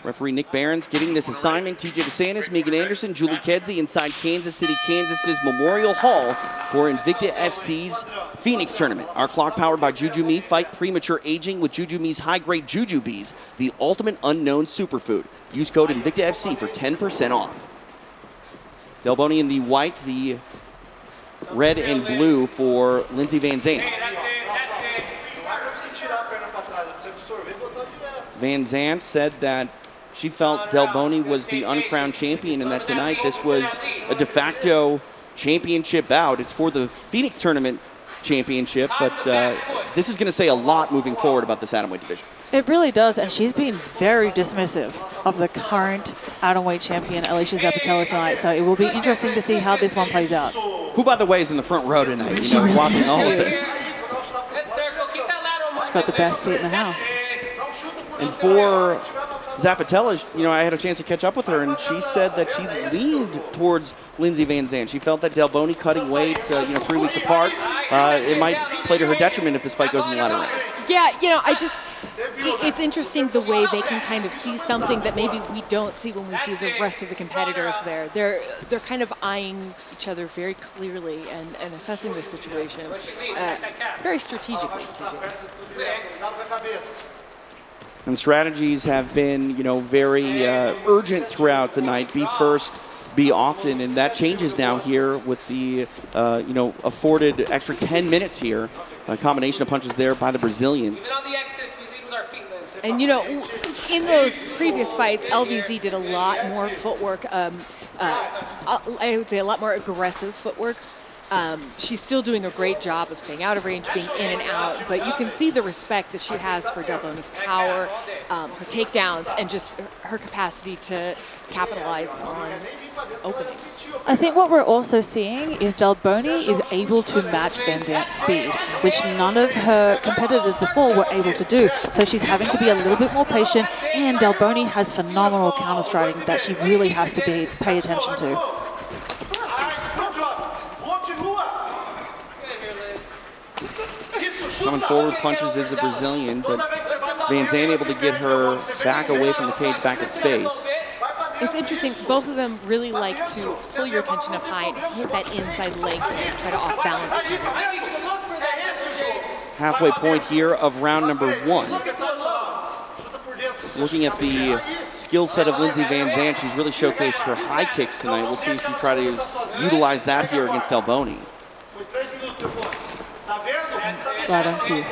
Referee Nick Barron's getting this assignment. TJ DeSantis, Megan Anderson, Julie Kedzie inside Kansas City, Kansas's Memorial Hall for Invicta FC's Phoenix tournament. Our clock powered by Juju Me. Fight premature aging with Juju Me's high-grade Juju Bees, the ultimate unknown superfood. Use code Invicta FC for 10% off. Delboni in the white, the red and blue for Lindsey Van Zandt. Van Zandt said that she felt Delboni was the uncrowned champion and that tonight this was a de facto championship bout. It's for the Phoenix tournament championship, but this is going to say a lot moving forward about this atomweight division. It really does, and she's been very dismissive of the current atomweight champion, Alicia Zappitella, tonight, so it will be interesting to see how this one plays out. Who, by the way, is in the front row tonight? She really walking all of it. She's got the best seat in the house. And for Zappitella, I had a chance to catch up with her, and she said that she leaned towards Lindsey Van Zandt. She felt that Delboni cutting weight, 3 weeks apart, it might play to her detriment if this fight goes in the latter rounds. Yeah, it's interesting the way they can kind of see something that maybe we don't see when we see the rest of the competitors there. They're kind of eyeing each other very clearly and assessing the situation very strategically, TJ. And strategies have been, very urgent throughout the night. Be first, be often, and that changes now here with the, afforded extra 10 minutes here. A combination of punches there by the Brazilian. And, in those previous fights, LVZ did a lot more footwork, I would say a lot more aggressive footwork. She's still doing a great job of staying out of range, being in and out, but you can see the respect that she has for Delboni's power, her takedowns, and just her capacity to capitalize on openings. I think what we're also seeing is Delboni is able to match Van Zant's speed, which none of her competitors before were able to do. So she's having to be a little bit more patient, and Delboni has phenomenal counter-striking that she really has to pay attention to. Coming forward punches is the Brazilian, but Van Zant able to get her back away from the cage, back at space. It's interesting, both of them really like to pull your attention up high and hit that inside leg and try to off-balance each other. Halfway point here of round number 1. Looking at the skill set of Lindsey Van Zant, she's really showcased her high kicks tonight. We'll see if she tries to utilize that here against Delboni. Right on cue.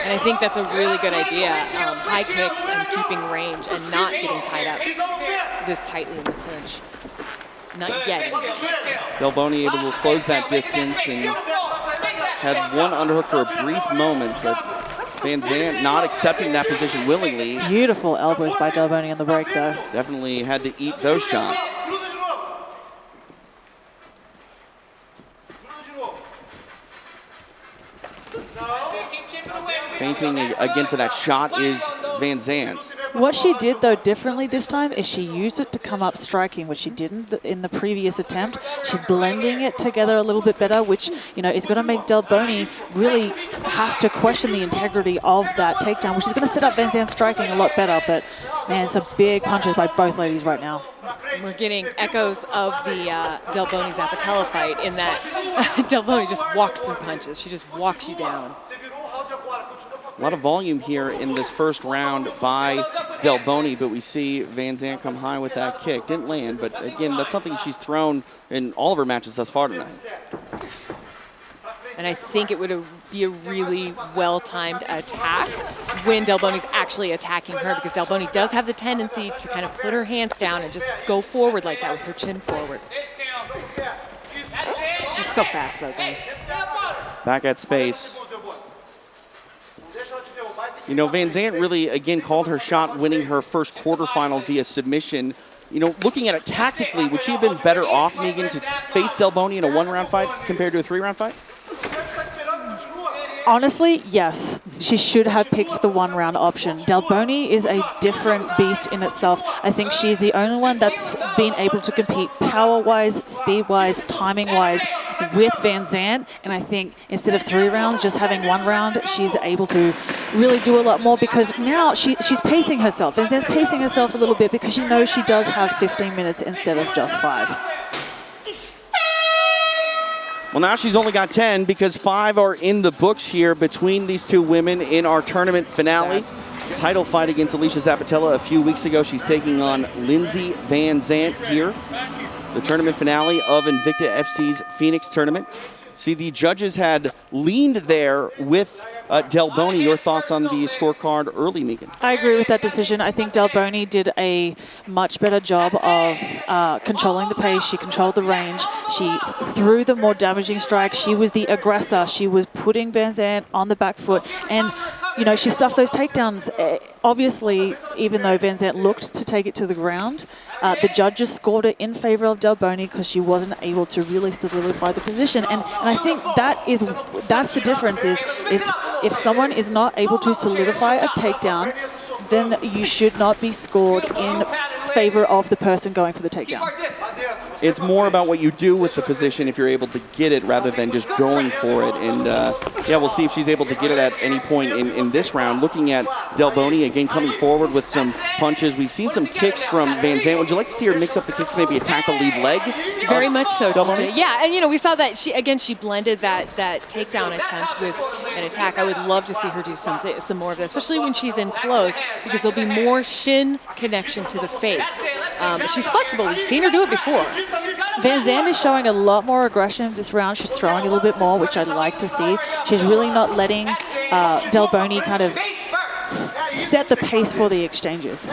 And I think that's a really good idea. High kicks and keeping range and not getting tied up this tightly in the clinch. Not yet. Delboni able to close that distance and had one underhook for a brief moment, but Van Zant not accepting that position willingly. Beautiful elbows by Delboni on the break, though. Definitely had to eat those shots. Feinting again for that shot is Van Zant. What she did, though, differently this time is she used it to come up striking, which she didn't in the previous attempt. She's blending it together a little bit better, which, you know, is going to make Delboni really have to question the integrity of that takedown, which is going to set up Van Zant striking a lot better. But, man, some big punches by both ladies right now. We're getting echoes of the Delboni Zappitella fight in that Delboni just walks through punches. She just walks you down. A lot of volume here in this first round by Delboni, but we see Van Zant come high with that kick. Didn't land, but again, that's something she's thrown in all of her matches thus far tonight. And I think it would be a really well-timed attack when Delboni's actually attacking her, because Delboni does have the tendency to kind of put her hands down and just go forward like that with her chin forward. She's so fast, though, guys. Back at space. You know, Van Zant really, again, called her shot, winning her first quarterfinal via submission. You know, looking at it tactically, would she have been better off, Megan, to face Delboni in a one-round fight compared to a three-round fight? Honestly, yes. She should have picked the one-round option. Delboni is a different beast in itself. I think she's the only one that's been able to compete power-wise, speed-wise, timing-wise with Van Zant. And I think instead of 3 rounds, just having 1 round, she's able to really do a lot more, because now she's pacing herself. Van Zant's pacing herself a little bit because she knows she does have 15 minutes instead of just 5. Well, now she's only got 10 because 5 are in the books here between these two women in our tournament finale. Title fight against Alicia Zappitella a few weeks ago. She's taking on Lindsey Van Zant here. The tournament finale of Invicta FC's Phoenix tournament. See, the judges had leaned there with Delboni. Your thoughts on the scorecard early, Megan? I agree with that decision. I think Delboni did a much better job of controlling the pace. She controlled the range. She threw the more damaging strikes. She was the aggressor. She was putting Van Zant on the back foot. And, you know, she stuffed those takedowns. Obviously, even though Van Zant looked to take it to the ground, the judges scored it in favor of Delboni because she wasn't able to really solidify the position. And I think that's the difference, is if someone is not able to solidify a takedown, then you should not be scored in favor of the person going for the takedown. It's more about what you do with the position if you're able to get it rather than just going for it. And yeah, we'll see if she's able to get it at any point in this round. Looking at Delboni, again, coming forward with some punches. We've seen some kicks from Van Zant. Would you like to see her mix up the kicks, maybe attack the lead leg? Very much so, TJ. Yeah, and you know, we saw that she blended that takedown attempt with an attack. I would love to see her do some more of that, especially when she's in close, because there'll be more shin connection to the face. She's flexible. We've seen her do it before. Van Zant is showing a lot more aggression this round. She's throwing a little bit more, which I'd like to see. She's really not letting Delboni kind of set the pace for the exchanges.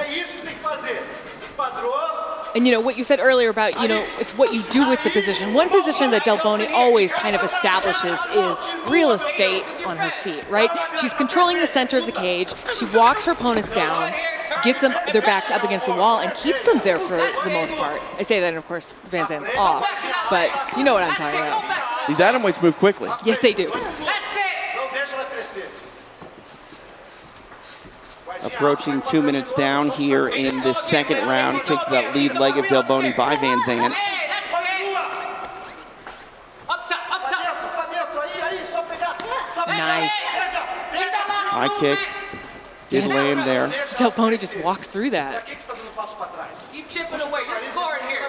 And, you know, what you said earlier about, you know, it's what you do with the position. One position that Delboni always kind of establishes is real estate on her feet, right? She's controlling the center of the cage. She walks her opponents down, gets them their backs up against the wall, and keeps them there for the most part. I say that, and of course, Van Zandt's off, but you know what I'm talking about. These atomweights move quickly. Yes, they do. Approaching 2 minutes down here in the second round. Kick to that lead leg of Delboni by Van Zandt. Nice. High kick. Did land there. Delboni just walks through that. Keep chipping away. You're scoring here.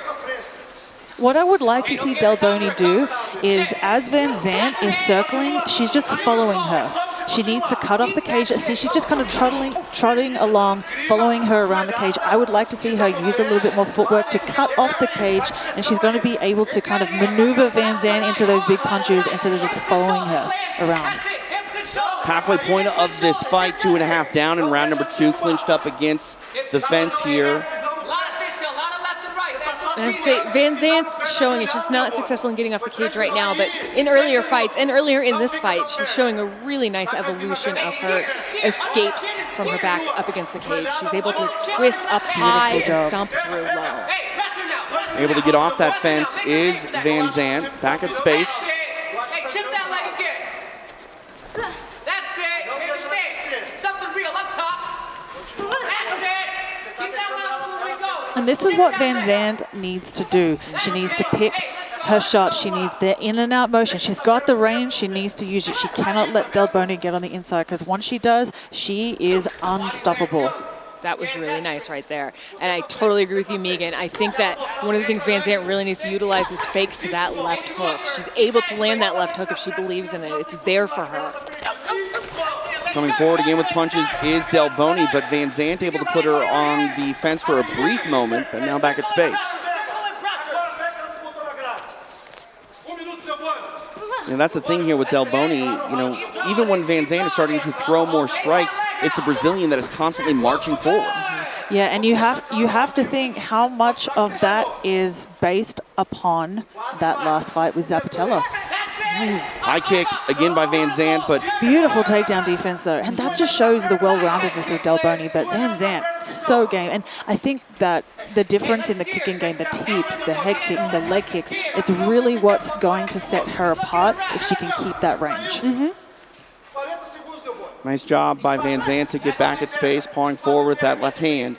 What I would like to see Delboni do is, as Van Zandt is circling, she's just following her. She needs to cut off the cage. See, she's just kind of trotting along, following her around the cage. I would like to see her use a little bit more footwork to cut off the cage, and she's going to be able to kind of maneuver Van Zandt into those big punches instead of just following her around. Halfway point of this fight, 2.5 down in round number 2, clinched up against the fence here. I have to say, Van Zandt's showing it. She's not successful in getting off the cage right now, but in earlier fights, and earlier in this fight, she's showing a really nice evolution of her escapes from her back up against the cage. She's able to twist up high and stomp through low. Able to get off that fence is Van Zandt. Back at space. Hey, chip that leg again. That's it. Something real up top. That's it. Keep that last moving going. And this is what Van Zandt needs to do. She needs to pick her shots. She needs the in and out motion. She's got the range. She needs to use it. She cannot let Delboni get on the inside, because once she does, she is unstoppable. That was really nice right there. And I totally agree with you, Megan. I think that one of the things Van Zandt really needs to utilize is fakes to that left hook. She's able to land that left hook if she believes in it. It's there for her. Coming forward again with punches is Delboni, but Van Zandt able to put her on the fence for a brief moment, but now back at space. And that's the thing here with Delboni, you know, even when Van Zandt is starting to throw more strikes, it's the Brazilian that is constantly marching forward. Yeah, and you have to think how much of that is based upon that last fight with Zapatella. High kick again by Van Zandt, but Beautiful takedown defense though, and that just shows the well-roundedness of Delboni. But Van Zandt, so game, and I think that the difference in the kicking game, the teeps, the head kicks, the leg kicks, it's really what's going to set her apart if she can keep that range. nice job by Van Zandt to get back at space, pawing forward with that left hand.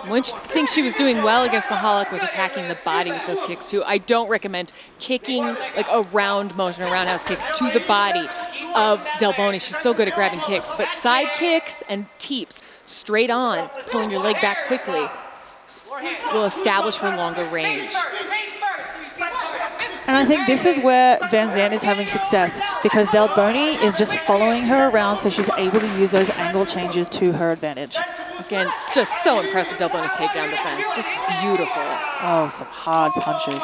One thing she was doing well against Mahalik was attacking the body with those kicks too. I don't recommend kicking like a round motion, a roundhouse kick to the body of Delboni. She's so good at grabbing kicks, but side kicks and teeps straight on, pulling your leg back quickly, will establish her longer range. And I think this is where Van Zandt is having success, because Delboni is just following her around, so she's able to use those angle changes to her advantage. Again, just so impressed with Delboni's takedown defense. Just beautiful. Oh, some hard punches.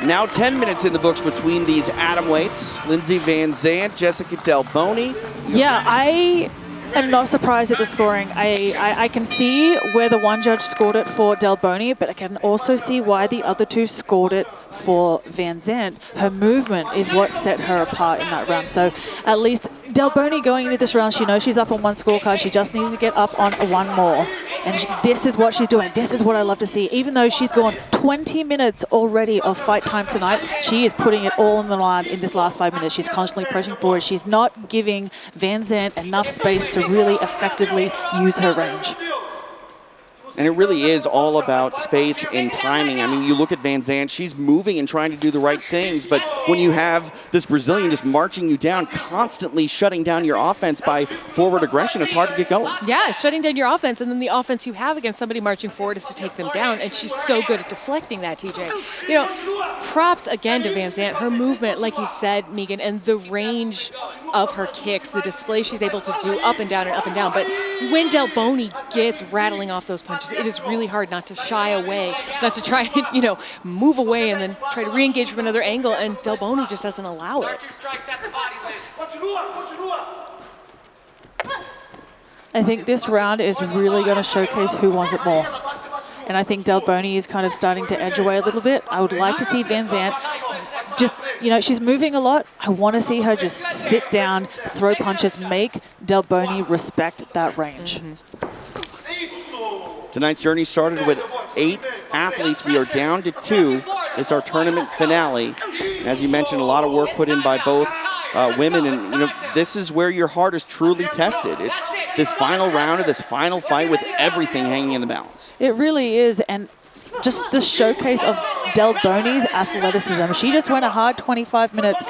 Now 10 minutes in the books between these atomweights. Lindsay Van Zandt, Jéssica Delboni. Yeah, I am not surprised at the scoring. I can see where the one judge scored it for Delboni, but I can also see why the other two scored it for Van Zandt. Her movement is what set her apart in that round. So at least Delboni going into this round, she knows she's up on one scorecard. She just needs to get up on one more. And this is what she's doing. This is what I love to see. Even though she's gone 20 minutes already of fight time tonight, she is putting it all on the line in this last 5 minutes. She's constantly pressing forward. She's not giving Van Zandt enough space to really effectively use her range. And it really is all about space and timing. I mean, you look at Van Zandt, she's moving and trying to do the right things, but when you have this Brazilian just marching you down, constantly shutting down your offense by forward aggression, it's hard to get going. Yeah, shutting down your offense, and then the offense you have against somebody marching forward is to take them down, and she's so good at deflecting that, TJ. You know, props again to Van Zandt. Her movement, like you said, Megan, and the range of her kicks, the display she's able to do up and down and up and down. But when Delboni gets rattling off those punches, it is really hard not to shy away, not to try and, you know, move away and then try to re-engage from another angle, and Delboni just doesn't allow it. I think this round is really going to showcase who wants it more. And I think Delboni is kind of starting to edge away a little bit. I would like to see Van Zandt just, she's moving a lot. I want to see her just sit down, throw punches, make Delboni respect that range. Tonight's journey started with 8 athletes. We are down to 2. This is our tournament finale. As you mentioned, a lot of work put in by both women, and this is where your heart is truly tested. It's this final round of this final fight with everything hanging in the balance. It really is, and just the showcase of Delboni's athleticism. She just went a hard 25 minutes.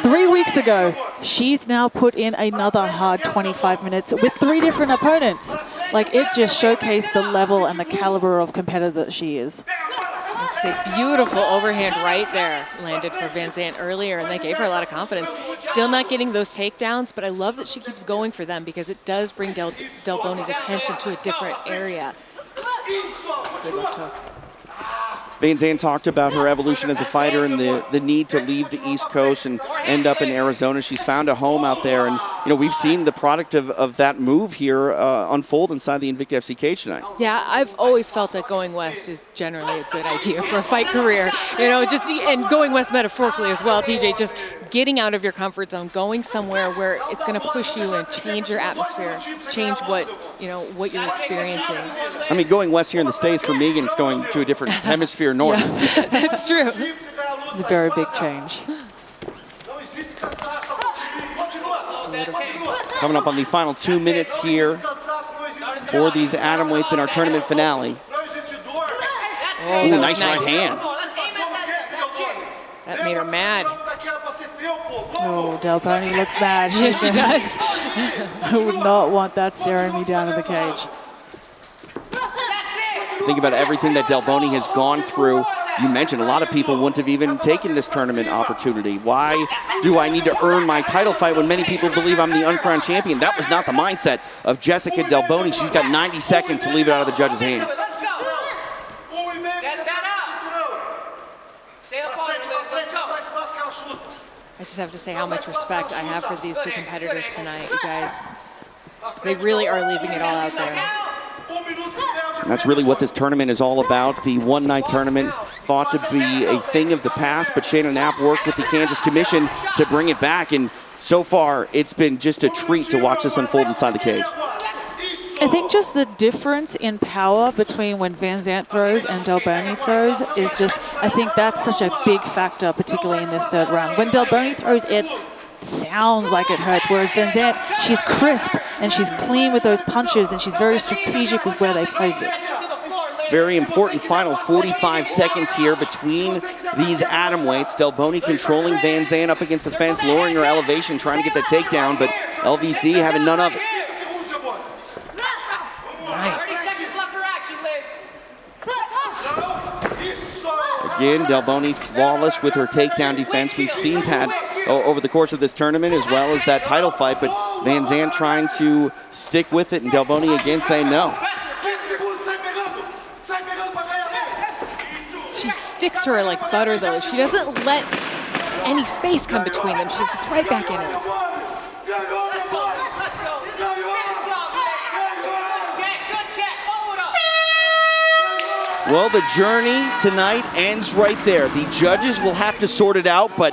3 weeks ago, she's now put in another hard 25 minutes with 3 different opponents. Like, it just showcased the level and the caliber of competitor that she is. It's a beautiful overhand right there landed for Van Zandt earlier, and that gave her a lot of confidence. Still not getting those takedowns, but I love that she keeps going for them because it does bring Delboni's attention to a different area. Good left hook. Van Zandt talked about her evolution as a fighter and the need to leave the East Coast and end up in Arizona. She's found a home out there, and we've seen the product of that move here unfold inside the Invicta FC cage tonight. Yeah, I've always felt that going west is generally a good idea for a fight career. And going west metaphorically as well, TJ, just getting out of your comfort zone, going somewhere where it's going to push you and change your atmosphere, change what you're experiencing. I mean, going west here in the States for Megan, it's going to a different hemisphere north. Yeah. That's true. It's a very big change. Coming up on the final 2 minutes here for these atomweights in our tournament finale. Oh, ooh, nice right hand. That made her mad. Oh, Delboni looks mad. Yes, she does. I would not want that staring me down in the cage. Think about everything that Delboni has gone through. You mentioned a lot of people wouldn't have even taken this tournament opportunity. Why do I need to earn my title fight when many people believe I'm the uncrowned champion? That was not the mindset of Jéssica Delboni. She's got 90 seconds to leave it out of the judges' hands. I just have to say how much respect I have for these 2 competitors tonight, you guys. They really are leaving it all out there. And that's really what this tournament is all about. The one-night tournament thought to be a thing of the past, but Shannon Knapp worked with the Kansas Commission to bring it back, and so far it's been just a treat to watch this unfold inside the cage. I think just the difference in power between when Van Zandt throws and Delboni throws is just, I think that's such a big factor, particularly in this 3rd round. When Delboni throws, it sounds like it hurts, whereas Van Zandt, she's crisp and she's clean with those punches and she's very strategic with where they place it. Very important final 45 seconds here between these atomweights. Delboni controlling Van Zandt up against the fence, lowering her elevation, trying to get that takedown, but LVC having none of it. Nice. Again, Delboni flawless with her takedown defense. We've seen that over the course of this tournament as well as that title fight, but Van Zandt trying to stick with it and Delboni again saying no. She sticks to her like butter, though. She doesn't let any space come between them. She just gets right back in it. Well, the journey tonight ends right there. The judges will have to sort it out, but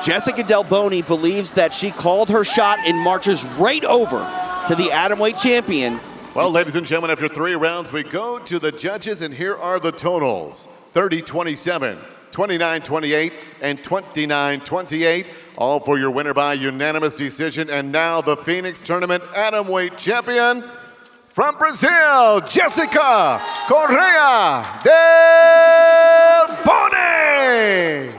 Jéssica Delboni believes that she called her shot and marches right over to the atomweight champion. Well, ladies and gentlemen, after 3 rounds, we go to the judges, and here are the totals. 30-27, 29-28, and 29-28. All for your winner by unanimous decision. And now the Phoenix Tournament atomweight champion, from Brazil, Jéssica Delboni.